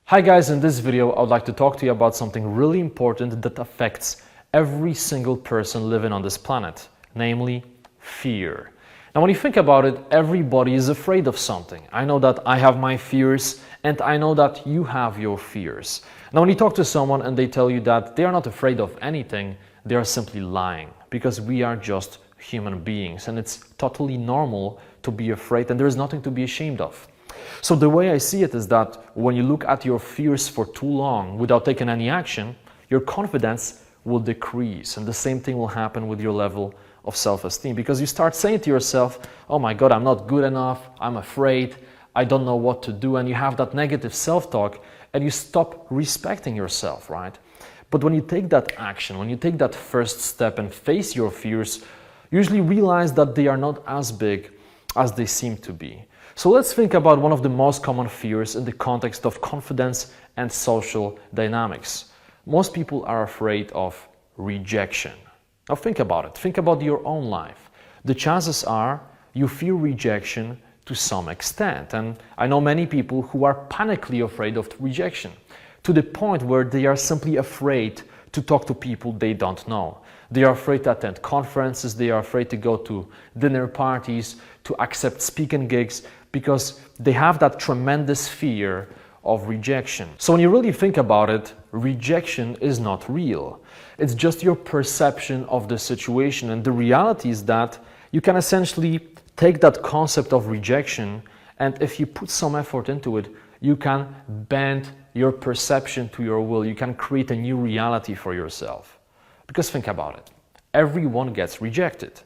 Hi guys, in this video I would like to talk to you about something really important that affects every single person living on this planet, namely fear. Now when you think about it, everybody is afraid of something. I know that I have my fears and I know that you have your fears. Now when you talk to someone and they tell you that they are not afraid of anything, they are simply lying, because we are just human beings and it's totally normal to be afraid and there is nothing to be ashamed of. So the way I see it is that when you look at your fears for too long without taking any action, your confidence will decrease, and the same thing will happen with your level of self-esteem, because you start saying to yourself, oh my God, I'm not good enough, I'm afraid, I don't know what to do, and you have that negative self-talk and you stop respecting yourself, right? But when you take that action, when you take that first step and face your fears, you usually realize that they are not as big as they seem to be. So let's think about one of the most common fears in the context of confidence and social dynamics. Most people are afraid of rejection. Now think about it. Think about your own life. The chances are you fear rejection to some extent. And I know many people who are panically afraid of rejection, to the point where they are simply afraid to talk to people they don't know. They are afraid to attend conferences, they are afraid to go to dinner parties, to accept speaking gigs, because they have that tremendous fear of rejection. So when you really think about it, rejection is not real. It's just your perception of the situation, and the reality is that you can essentially take that concept of rejection, and if you put some effort into it, you can bend your perception to your will. You can create a new reality for yourself. Because think about it, everyone gets rejected.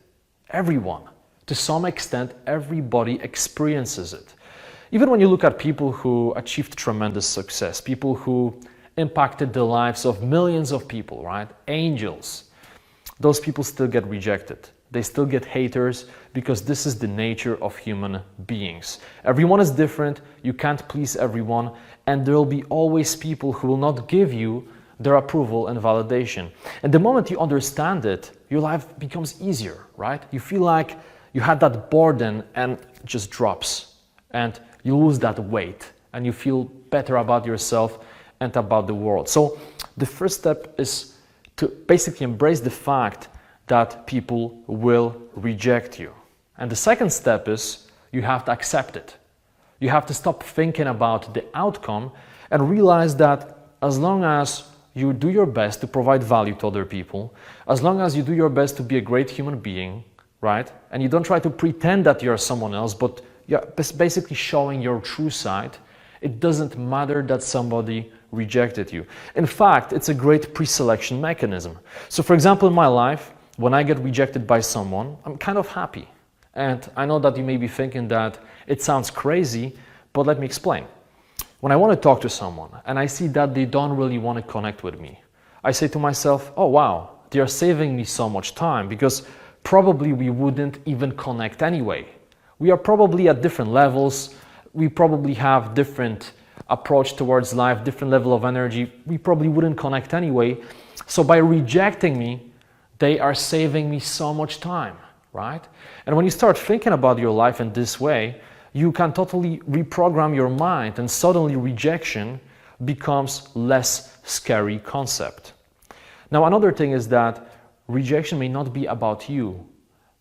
Everyone. To some extent, everybody experiences it. Even when you look at people who achieved tremendous success, people who impacted the lives of millions of people, right? Angels. Those people still get rejected. They still get haters, because this is the nature of human beings. Everyone is different, you can't please everyone, and there will be always people who will not give you their approval and validation. And the moment you understand it, your life becomes easier, right? You feel like you had that burden and it just drops, and you lose that weight and you feel better about yourself and about the world. So the first step is to basically embrace the fact that people will reject you. And the second step is you have to accept it. You have to stop thinking about the outcome and realize that as long as you do your best to provide value to other people, as long as you do your best to be a great human being, right? And you don't try to pretend that you're someone else, but you're basically showing your true side, it doesn't matter that somebody rejected you. In fact, it's a great pre-selection mechanism. So for example, in my life, when I get rejected by someone, I'm kind of happy. And I know that you may be thinking that it sounds crazy, but let me explain. When I want to talk to someone and I see that they don't really want to connect with me, I say to myself, oh wow, they are saving me so much time, because probably we wouldn't even connect anyway. We are probably at different levels. We probably have different approach towards life, different level of energy. We probably wouldn't connect anyway. So by rejecting me, they are saving me so much time, right? And when you start thinking about your life in this way, you can totally reprogram your mind, and suddenly rejection becomes less scary concept. Now, another thing is that rejection may not be about you.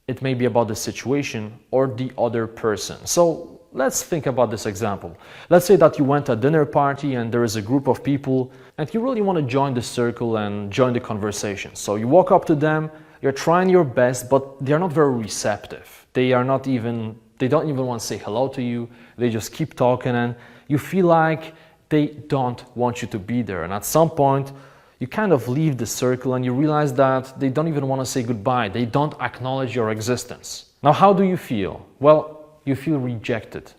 It may be about the situation or the other person. So let's think about this example. Let's say that you went to a dinner party and there is a group of people and you really want to join the circle and join the conversation. So you walk up to them, you're trying your best, but they're not very receptive. They don't even want to say hello to you. They just keep talking, and you feel like they don't want you to be there. And at some point, you kind of leave the circle and you realize that they don't even want to say goodbye. They don't acknowledge your existence. Now, how do you feel? Well, you feel rejected.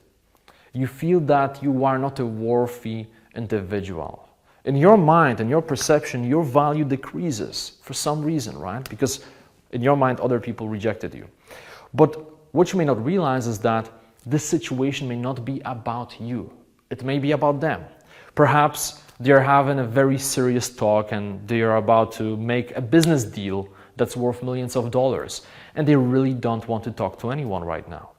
You feel that you are not a worthy individual. In your mind, in your perception, your value decreases for some reason, right? Because in your mind, other people rejected you. But what you may not realize is that this situation may not be about you. It may be about them. Perhaps they're having a very serious talk and they are about to make a business deal that's worth millions of dollars, and they really don't want to talk to anyone right now.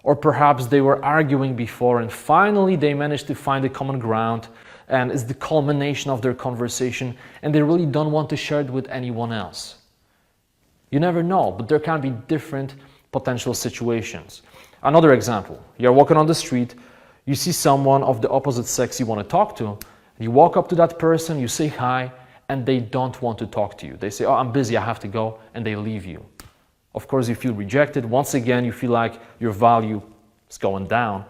Or perhaps they were arguing before and finally they managed to find a common ground and it's the culmination of their conversation and they really don't want to share it with anyone else. You never know, but there can be different potential situations. Another example, you're walking on the street, you see someone of the opposite sex you want to talk to, you walk up to that person, you say hi, and they don't want to talk to you. They say, oh, I'm busy, I have to go, and they leave you. Of course, you feel rejected. Once again, you feel like your value is going down.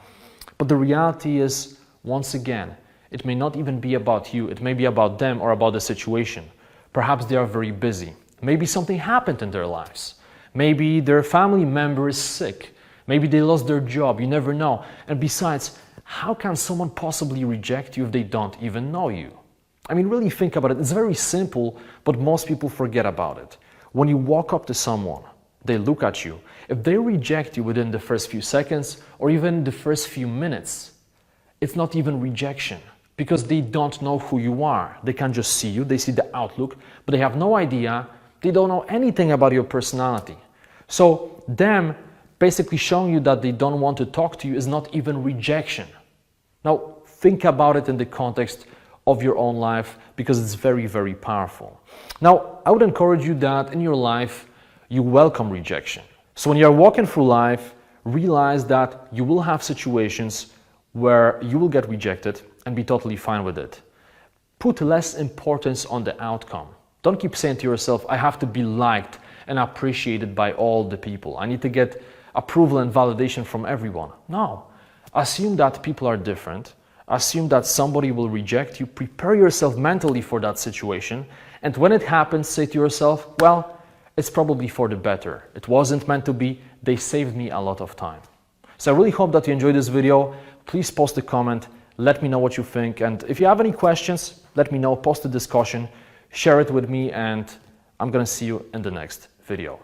But the reality is, once again, it may not even be about you. It may be about them or about the situation. Perhaps they are very busy. Maybe something happened in their lives. Maybe their family member is sick. Maybe they lost their job. You never know. And besides, how can someone possibly reject you if they don't even know you? I mean, really think about it. It's very simple, but most people forget about it. When you walk up to someone, they look at you. If they reject you within the first few seconds or even the first few minutes, it's not even rejection because they don't know who you are. They can just see you, they see the outlook, but they have no idea, they don't know anything about your personality. So them basically showing you that they don't want to talk to you is not even rejection. Now, think about it in the context of your own life because it's very, very powerful. Now, I would encourage you that in your life, you welcome rejection. So when you're walking through life, realize that you will have situations where you will get rejected and be totally fine with it. Put less importance on the outcome. Don't keep saying to yourself, I have to be liked and appreciated by all the people. I need to get approval and validation from everyone. No. Assume that people are different. Assume that somebody will reject you. Prepare yourself mentally for that situation. And when it happens, say to yourself, well, it's probably for the better. It wasn't meant to be. They saved me a lot of time. So I really hope that you enjoyed this video. Please post a comment. Let me know what you think. And if you have any questions, let me know. Post a discussion. Share it with me. And I'm going to see you in the next video.